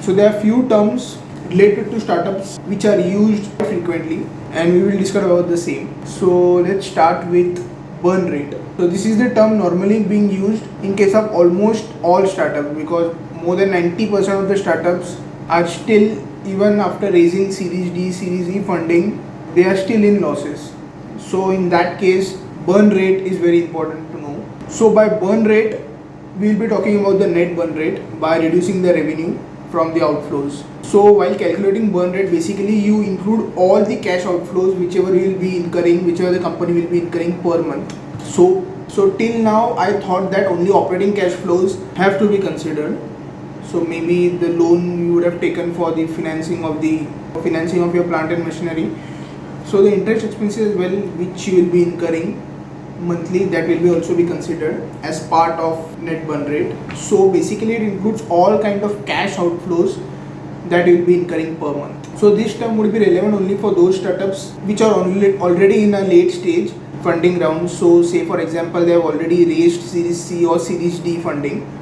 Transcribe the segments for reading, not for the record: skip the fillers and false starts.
So there are few terms related to startups which are used frequently, and we will discuss about the same. So let's start with burn rate. So this is the term normally being used in case of almost all startups, because more than 90% of the startups are still, even after raising Series D, Series E funding, they are still in losses. So in that case, burn rate is very important to know. So by burn rate, we will be talking about the net burn rate by reducing the revenue from the outflows. So while calculating burn rate, basically you include all the cash outflows whichever you will be incurring, whichever the company will be incurring per month. So till now I thought that only operating cash flows have to be considered. So maybe the loan you would have taken for the financing of your plant and machinery. So the interest expenses as well, which you will be incurring monthly, that will be also be considered as part of net burn rate. So basically it includes all kind of cash outflows that you will be incurring per month. So this term would be relevant only for those startups which are already in a late stage funding round. So say for example they have already raised Series C or Series D funding.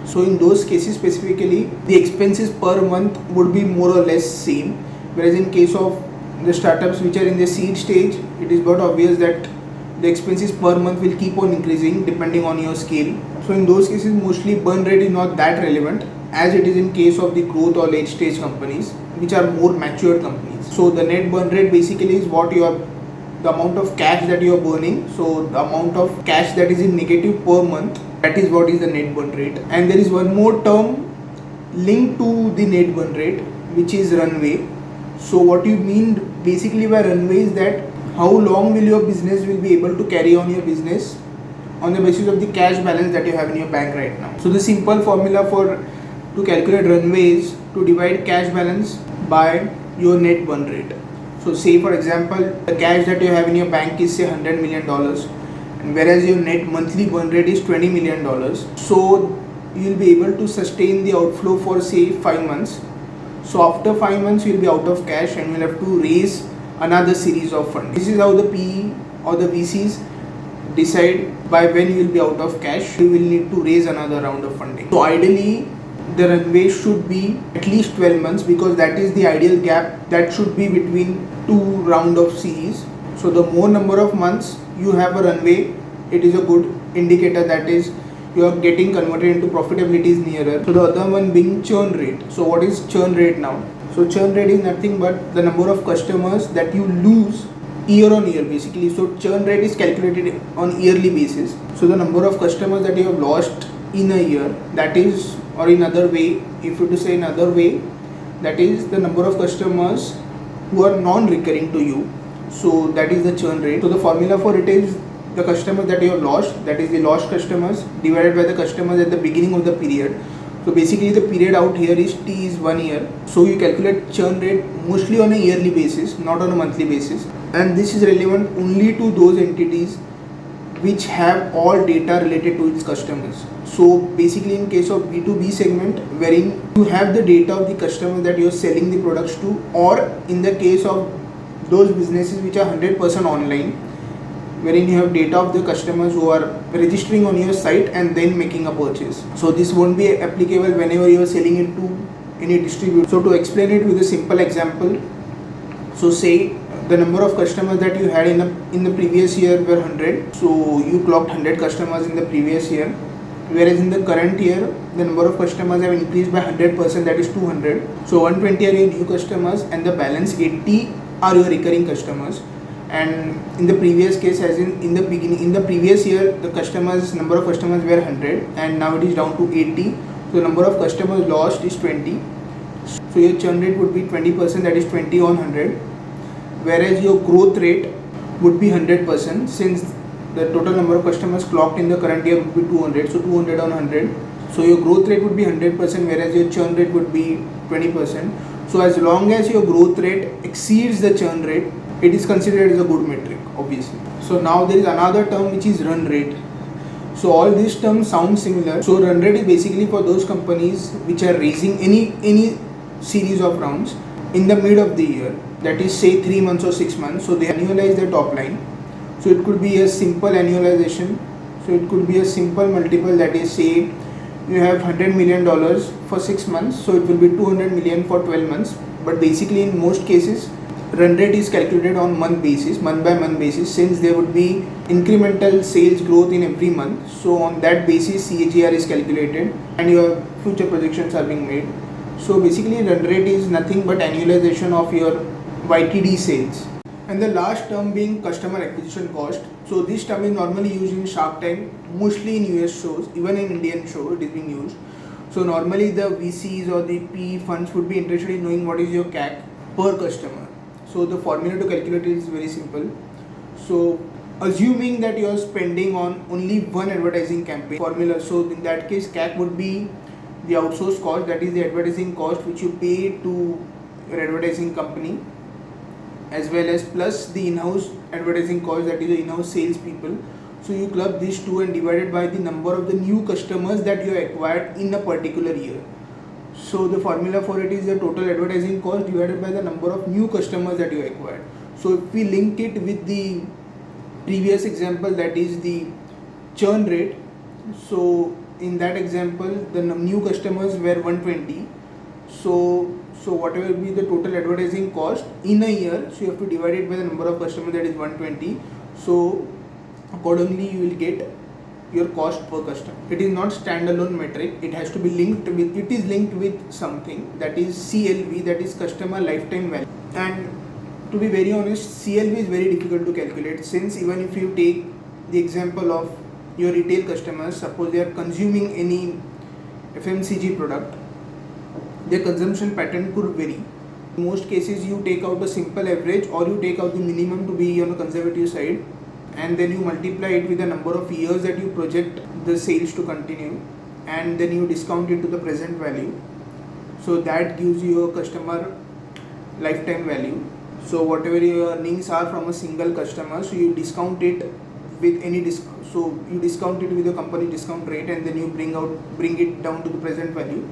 So in those cases specifically, the expenses per month would be more or less same. Whereas in case of the startups which are in the seed stage, it is not obvious that the expenses per month will keep on increasing depending on your scale. So in those cases, mostly burn rate is not that relevant as it is in case of the growth or late stage companies which are more matured companies. So the net burn rate basically is the amount of cash that you are burning. So the amount of cash that is in negative per month, that is what is the net burn rate. And there is one more term linked to the net burn rate, which is runway. So what you mean basically by runway is that how long will your business will be able to carry on your business on the basis of the cash balance that you have in your bank right now. So the simple formula to calculate runway is to divide cash balance by your net burn rate. So say for example the cash that you have in your bank is say $100 million, and whereas your net monthly burn rate is $20 million. So you will be able to sustain the outflow for say 5 months. So after 5 months you will be out of cash and you will have to raise another series of funds. This is how the PE or the VCs decide by when you will be out of cash. You will need to raise another round of funding. So ideally the runway should be at least 12 months, because that is the ideal gap that should be between two round of series. So the more number of months you have a runway, it is a good indicator that is you are getting converted into profitability is nearer. So the other one being churn rate. So what is churn rate now? So churn rate is nothing but the number of customers that you lose year on year basically. So churn rate is calculated on yearly basis. So the number of customers that you have lost in a year, that is, or in other way, if you to say in other way, that is the number of customers who are non-recurring to you. So that is the churn rate. So the formula for it is the customers that you have lost, that is the lost customers, divided by the customers at the beginning of the period. So basically the period out here is T is 1 year. So you calculate churn rate mostly on a yearly basis, not on a monthly basis. And this is relevant only to those entities which have all data related to its customers. So basically in case of B2B segment, wherein you have the data of the customers that you are selling the products to, or in the case of those businesses which are 100% online, wherein you have data of the customers who are registering on your site and then making a purchase. So this won't be applicable whenever you are selling it to any distributor. So to explain it with a simple example, so say the number of customers that you had in the previous year were 100. So you clocked 100 customers in the previous year, whereas in the current year the number of customers have increased by 100%, that is 200. So 120 are your new customers and the balance 80 are your recurring customers. And in the previous case, as in the previous year, the number of customers were 100 and now it is down to 80. So the number of customers lost is 20. So your churn rate would be 20%, that is 20 on 100. Whereas your growth rate would be 100%, since the total number of customers clocked in the current year would be 200. So 200 on 100. So your growth rate would be 100%, whereas your churn rate would be 20%. So as long as your growth rate exceeds the churn rate, it is considered as a good metric, obviously. So now there is another term which is run rate. So all these terms sound similar. So run rate is basically for those companies which are raising any series of rounds in the mid of the year, that is say 3 months or 6 months. So they annualize their top line. So it could be a simple annualization. So it could be a simple multiple, that is say you have $100 million for 6 months, so it will be 200 million for 12 months. But basically in most cases run rate is calculated on month by month basis, since there would be incremental sales growth in every month. So on that basis CAGR is calculated and your future projections are being made. So basically run rate is nothing but annualization of your YTD sales. And the last term being customer acquisition cost. So this term is normally used in Shark Tank, mostly in US shows, even in Indian show it is being used. So normally the VCs or the PE funds would be interested in knowing what is your CAC per customer. So the formula to calculate it is very simple. So assuming that you are spending on only one advertising campaign formula, so in that case CAC would be the outsourced cost, that is the advertising cost which you pay to your advertising company, as well as plus the in-house advertising cost, that is the in-house sales people. So you club these two and divide it by the number of the new customers that you acquired in a particular year. So the formula for it is the total advertising cost divided by the number of new customers that you acquired. So if we link it with the previous example, that is the churn rate. So in that example the new customers were 120. So whatever will be the total advertising cost in a year, so you have to divide it by the number of customers, that is 120. So accordingly you will get your cost per customer. It is not standalone metric, it has to be linked with, it is linked with something, that is CLV, that is customer lifetime value. And to be very honest, CLV is very difficult to calculate, since even if you take the example of your retail customers, suppose they are consuming any FMCG product, their consumption pattern could vary. In most cases you take out a simple average or you take out the minimum to be on a conservative side, and then you multiply it with the number of years that you project the sales to continue, and then you discount it to the present value. So that gives you a customer lifetime value. So whatever your earnings are from a single customer, so you discount it with any so you discount it with the company discount rate, and then you bring it down to the present value,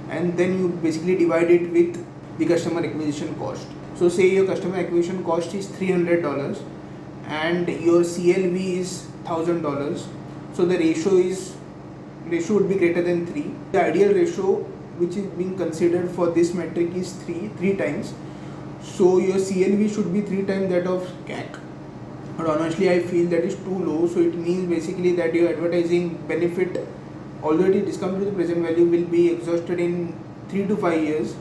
and then you basically divide it with the customer acquisition cost. So say your customer acquisition cost is $300 and your CLV is $1,000. So the ratio would be greater than 3. The ideal ratio which is being considered for this metric is 3 times. So your CLV should be 3 times that of CAC. But honestly I feel that is too low. So it means basically that your advertising benefit, although it is discounted to the present value, will be exhausted in 3 to 5 years.